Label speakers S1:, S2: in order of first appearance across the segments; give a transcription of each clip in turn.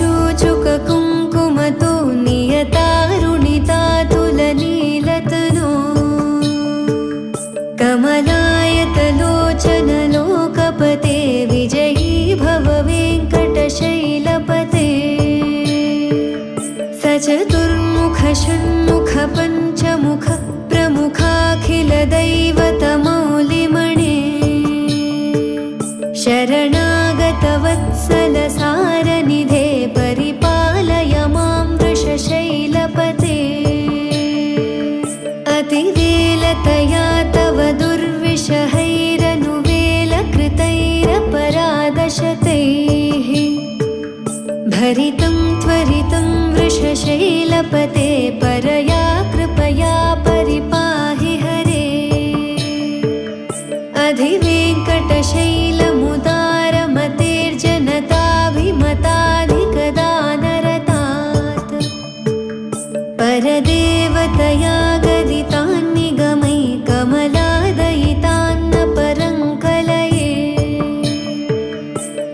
S1: चूचुककुङ्कुमतो नियतारुणितातुलनीलतनो कमलायतलोचनलोकपते विजयी भव वेङ्कटशैलपते सचतुर्मुख षण्मुख पञ्चमुख प्रमुखाखिलदैवतमौलिमणे शरणागतवत्सलसारनिधे परिपालय मां वृषशैलपते अतिवेलतया तव दुर्विषहैरनुवेलकृतैरपराधशतैः भरितं त्वरितं वृषशैलपते परया कृपया परिपाहि हरे अधिवेङ्कटशैलमुदारमतेर्जनताभिमताधिकदानरतात् परदेवतया गदितान्निगमै कमलादयितान्न परङ्कलये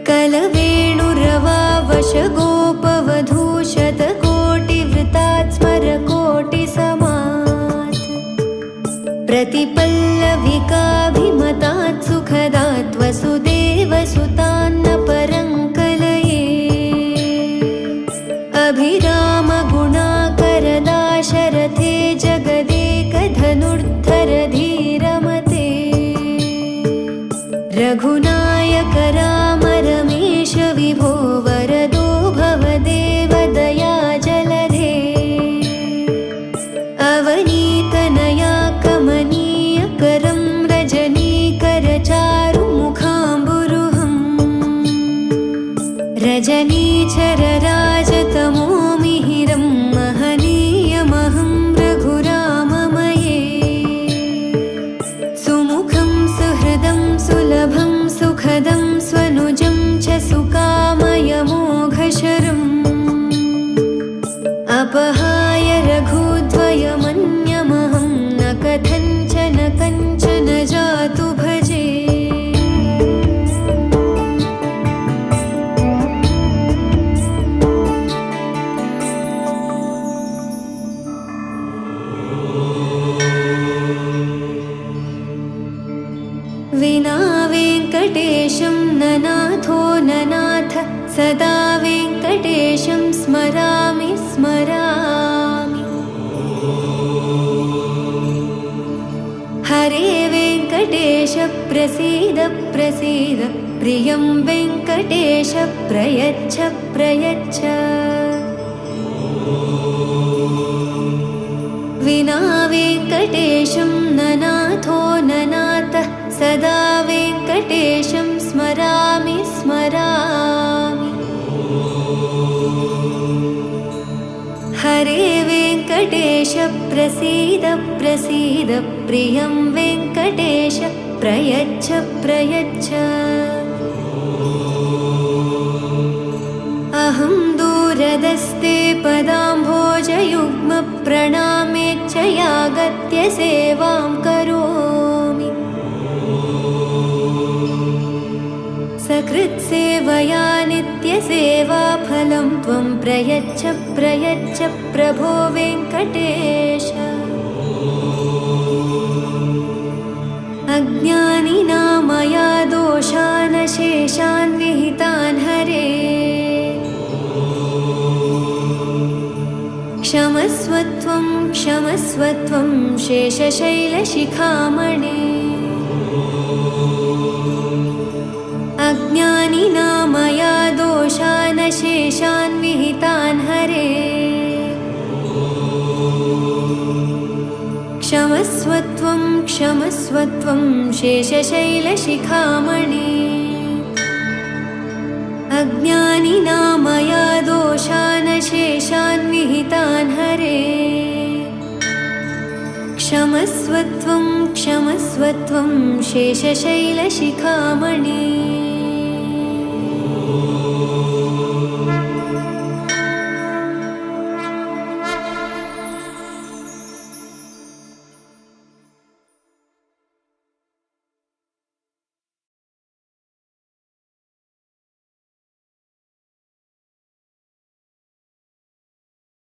S1: कलवेणुरवावशगोपवधूशतकोटिवृतात् स्मरकोटिसमात् प्रतिपल्लविकाभिमतात् सुखदात् वसुदेवसुतान्न परङ्कलये अभिरामगुणाकरदाशरथे जगदेकधनुर्धर धीरमते रघुनायक राम रमेश विभो वरदो भवदेव दयाजलधे अवनीतनया कमनीयकरं रजनीकरचारुमुखाम्बुरुहम् रजनीचरराजतमोमिहिरं महनीयमहं रघुराममये सुमुखं सुहृदं सुलभं सुखदं स्वनुजं च सुकामयमोघशरम् अपहाय रघुद्वयमन्यमहं न कथञ्चन कञ्चन जातु भजे विना वेङ्कटेशं ननाथो ननाथ सदा वेङ्कटेशं स्मरामि स्मरामि हरे वेङ्कटेश प्रसीद प्रसीद प्रियं वेङ्कटेश प्रयच्छ प्रयच्छ विना वेङ्कटेशं ननाथो ननाथ सदा वेङ्कटेशं स्मरामि स्मरामि हरे वेङ्कटेश प्रसीद प्रसीद प्रियं वेङ्कटेश प्रयच्छ प्रयच्छ अहं दूरदस्ते पदाम्भोजयुग्मप्रणामेच्छयागत्य सेवां करोमि सकृत्सेवया नित्यसेवाफलं त्वं प्रयच्छ प्रयच्छ प्रभो वेङ्कटेश अज्ञानिना मया दोषानशेषान् विहितान् हरे क्षमस्वत्वं क्षमस्वत्वं शेषशैलशिखामणे अज्ञानिना मया दोषानशेषान् विहितान् हरे क्षमस्वत्वं क्षमस्वत्वं शेषशैलशिखामणे अज्ञानिना मया दोषानशेषान् विहितान् हरे क्षमस्वत्वं क्षमस्वत्वं शेषशैलशिखामणे